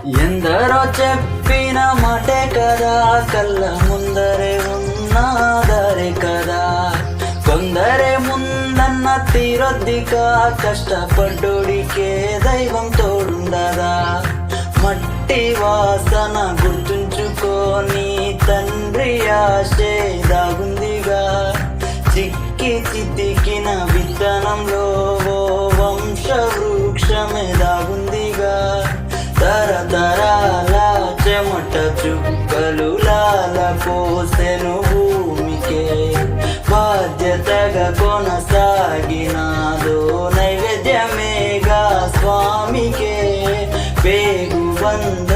ఎందరో చెప్పిన మాటే కదా, కళ్ళ ముందరే ఉన్నదారే కదా. కొందరే ముందన్న తీరొద్దిగా, కష్టపడ్డోడికే దైవం తోడుండదా. మట్టి వాసన గుర్తుంచుకొని తండ్రి ఆశే దాగుందిగా. చిక్కి చితికిన విత్తనంలో ఓ వంశ వృక్షమే దాగుందిగా. తరతరాల చెమట చుక్కలు లాల పోసెను భూమికే, బాధ్యతగా కొనసాగినాదో నైవేద్యమేగా స్వామికే. పేగు బంధ